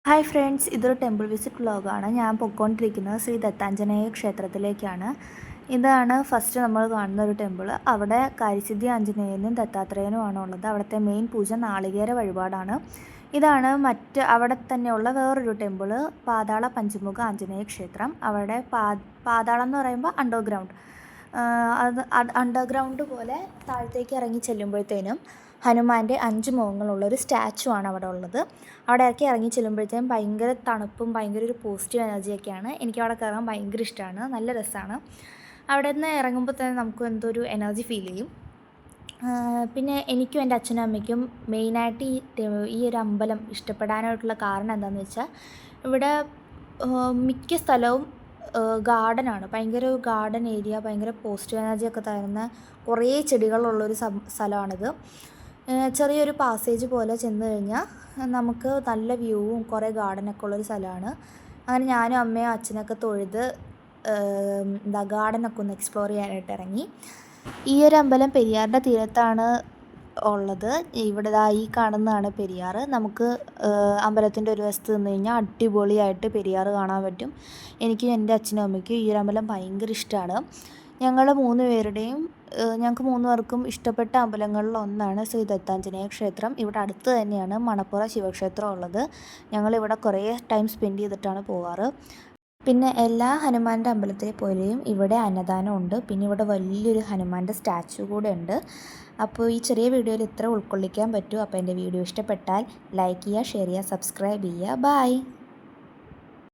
Hi friends, ഇതൊരു temple visit വ്ളോഗാണ്. ഞാൻ പൊയ്ക്കൊണ്ടിരിക്കുന്നത് ശ്രീ ദത്താഞ്ജനേയ ക്ഷേത്രത്തിലേക്കാണ്. ഇതാണ് ഫസ്റ്റ് നമ്മൾ കാണുന്ന ഒരു ടെമ്പിൾ. അവിടെ കാര്യസിദ്ധി ആഞ്ജനേയനും ദത്താത്രേയനുമാണ് ഉള്ളത്. അവിടുത്തെ മെയിൻ പൂജ നാളികേര വഴിപാടാണ്. ഇതാണ് അവിടെ തന്നെയുള്ള വേറൊരു ടെമ്പിൾ, പാതാള പഞ്ചമുഖ ആഞ്ജനേയ ക്ഷേത്രം. അവിടെ പാതാളം എന്ന് പറയുമ്പോൾ അണ്ടർഗ്രൗണ്ട്. അത് അണ്ടർഗ്രൗണ്ട് പോലെ താഴത്തേക്ക് ഇറങ്ങി ചെല്ലുമ്പോഴത്തേനും ഹനുമാൻ്റെ 5 മുഖങ്ങളുള്ളൊരു സ്റ്റാച്ചു ആണ് അവിടെ ഉള്ളത്. അവിടെയൊക്കെ ഇറങ്ങി ചെല്ലുമ്പോഴത്തേക്കും ഭയങ്കര തണുപ്പും ഭയങ്കര ഒരു പോസിറ്റീവ് എനർജിയൊക്കെയാണ്. എനിക്കവിടെ കയറാൻ ഭയങ്കര ഇഷ്ടമാണ്, നല്ല രസമാണ്. അവിടെ നിന്ന് ഇറങ്ങുമ്പോൾ തന്നെ നമുക്ക് എന്തോ ഒരു എനർജി ഫീൽ ചെയ്യും. പിന്നെ എനിക്കും എൻ്റെ അച്ഛനും അമ്മയ്ക്കും മെയിനായിട്ട് ഈ ഒരു അമ്പലം ഇഷ്ടപ്പെടാനായിട്ടുള്ള കാരണം എന്താണെന്ന് വെച്ചാൽ, ഇവിടെ മിക്ക സ്ഥലവും ഗാർഡനാണ്. ഭയങ്കര ഒരു ഗാർഡൻ ഏരിയ, ഭയങ്കര പോസിറ്റീവ് എനർജിയൊക്കെ തരുന്ന കുറേ ചെടികളുള്ളൊരു സ്ഥലമാണിത്. ചെറിയൊരു പാസേജ് പോലെ ചെന്ന് കഴിഞ്ഞാൽ നമുക്ക് നല്ല വ്യൂവും കുറേ ഗാർഡനൊക്കെ ഉള്ളൊരു സ്ഥലമാണ്. അങ്ങനെ ഞാനും അമ്മയും അച്ഛനൊക്കെ തൊഴുത് ഗാർഡനൊക്കെ ഒന്ന് എക്സ്പ്ലോർ ചെയ്യാനായിട്ട് ഇറങ്ങി. ഈ ഒരു അമ്പലം പെരിയാറിൻ്റെ തീരത്താണ് ഉള്ളത്. ഇവിടെ ഈ കാണുന്നതാണ് പെരിയാർ. നമുക്ക് അമ്പലത്തിൻ്റെ ഒരു വശത്ത് നിന്ന് കഴിഞ്ഞാൽ അടിപൊളിയായിട്ട് പെരിയാർ കാണാൻ പറ്റും. എനിക്ക് എൻ്റെ അച്ഛനും അമ്മയ്ക്കും ഈ ഒരു അമ്പലം ഭയങ്കര ഇഷ്ടമാണ്. ഞങ്ങൾക്ക് 3 പേർക്കും ഇഷ്ടപ്പെട്ട അമ്പലങ്ങളിൽ ഒന്നാണ് ശ്രീ ദത്താഞ്ജനേയ ക്ഷേത്രം. ഇവിടെ അടുത്ത് തന്നെയാണ് മണപ്പുറ ശിവക്ഷേത്രം ഉള്ളത്. ഞങ്ങളിവിടെ കുറേ ടൈം സ്പെൻഡ് ചെയ്തിട്ടാണ് പോവാറ്. പിന്നെ എല്ലാ ഹനുമാൻ്റെ അമ്പലത്തിൽ പോലെയും ഇവിടെ അന്നദാനം ഉണ്ട്. പിന്നെ ഇവിടെ വലിയൊരു ഹനുമാൻ്റെ സ്റ്റാച്ചു കൂടെ ഉണ്ട്. അപ്പോൾ ഈ ചെറിയ വീഡിയോയിൽ ഇത്ര ഉൾക്കൊള്ളിക്കാൻ പറ്റൂ. അപ്പോൾ എൻ്റെ വീഡിയോ ഇഷ്ടപ്പെട്ടാൽ ലൈക്ക് ചെയ്യുക, ഷെയർ ചെയ്യുക, സബ്സ്ക്രൈബ് ചെയ്യുക. ബൈ.